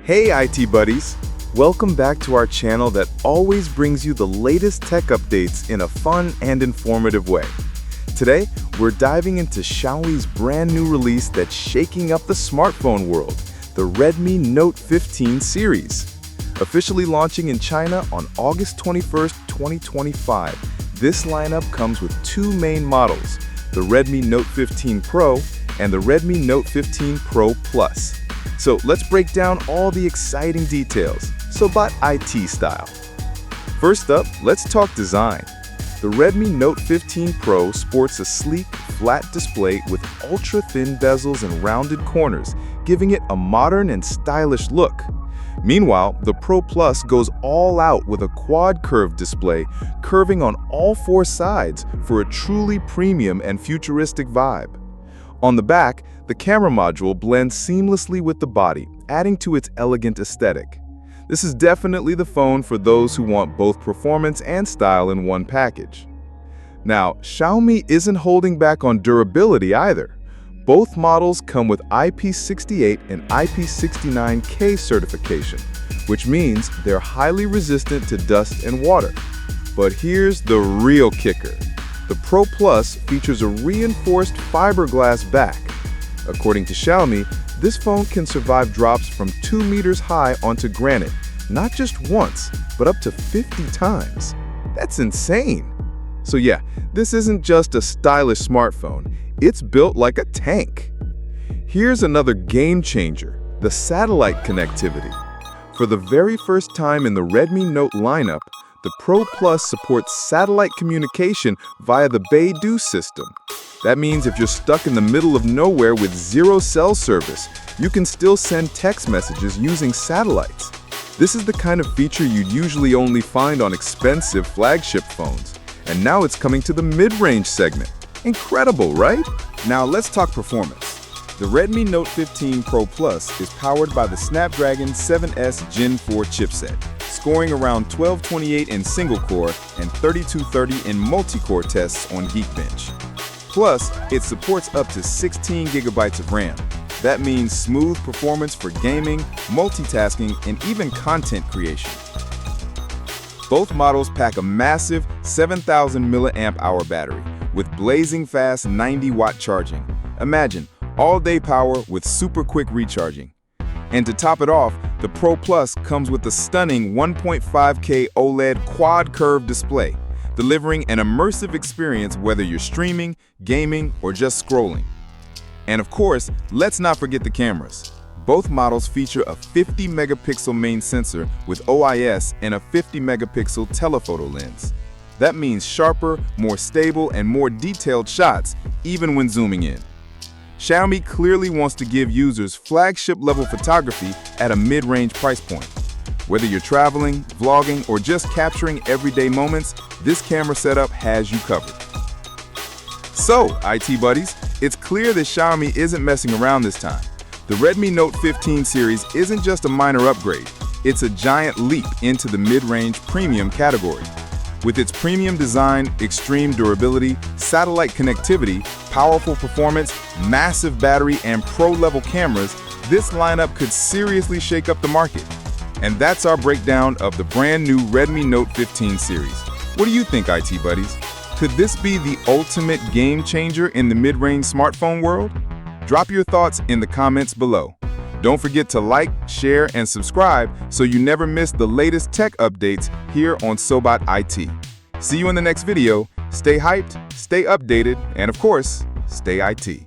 Hey IT buddies! Welcome back to our channel that always brings you the latest tech updates in a fun and informative way. Today, we're diving into Xiaomi's brand new release that's shaking up the smartphone world, the Redmi Note 15 series. Officially launching in China on August 21st, 2025, this lineup comes with two main models, the Redmi Note 15 Pro and the Redmi Note 15 Pro Plus. So let's break down all the exciting details, Sobat IT style. First up, let's talk design. The Redmi Note 15 Pro sports a sleek, flat display with ultra-thin bezels and rounded corners, giving it a modern and stylish look. Meanwhile, the Pro Plus goes all out with a quad-curved display, curving on all four sides for a truly premium and futuristic vibe. On the back, the camera module blends seamlessly with the body, adding to its elegant aesthetic. This is definitely the phone for those who want both performance and style in one package. Now, Xiaomi isn't holding back on durability either. Both models come with IP68 and IP69K certification, which means they're highly resistant to dust and water. But here's the real kicker. The Pro Plus features a reinforced fiberglass back. According to Xiaomi, this phone can survive drops from 2 meters high onto granite, not just once, but up to 50 times. That's insane! So yeah, this isn't just a stylish smartphone, it's built like a tank. Here's another game changer, the satellite connectivity. For the very first time in the Redmi Note lineup, the Pro Plus supports satellite communication via the BeiDou system. That means if you're stuck in the middle of nowhere with zero cell service, you can still send text messages using satellites. This is the kind of feature you'd usually only find on expensive flagship phones. And now it's coming to the mid-range segment. Incredible, right? Now let's talk performance. The Redmi Note 15 Pro Plus is powered by the Snapdragon 7S Gen 4 chipset, scoring around 1228 in single-core and 3230 in multi-core tests on Geekbench. Plus, it supports up to 16 gigabytes of RAM. That means smooth performance for gaming, multitasking, and even content creation. Both models pack a massive 7,000 mAh battery with blazing fast 90-watt charging. Imagine all-day power with super quick recharging. And to top it off, the Pro Plus comes with a stunning 1.5K OLED quad-curved display, delivering an immersive experience whether you're streaming, gaming, or just scrolling. And of course, let's not forget the cameras. Both models feature a 50-megapixel main sensor with OIS and a 50-megapixel telephoto lens. That means sharper, more stable, and more detailed shots, even when zooming in. Xiaomi clearly wants to give users flagship-level photography at a mid-range price point. Whether you're traveling, vlogging, or just capturing everyday moments, this camera setup has you covered. So, IT buddies, it's clear that Xiaomi isn't messing around this time. The Redmi Note 15 series isn't just a minor upgrade, it's a giant leap into the mid-range premium category. With its premium design, extreme durability, satellite connectivity, powerful performance, massive battery, and pro-level cameras, this lineup could seriously shake up the market. And that's our breakdown of the brand new Redmi Note 15 series. What do you think, IT buddies? Could this be the ultimate game changer in the mid-range smartphone world? Drop your thoughts in the comments below. Don't forget to like, share, and subscribe so you never miss the latest tech updates here on Sobat IT. See you in the next video. Stay hyped, stay updated, and of course, stay IT.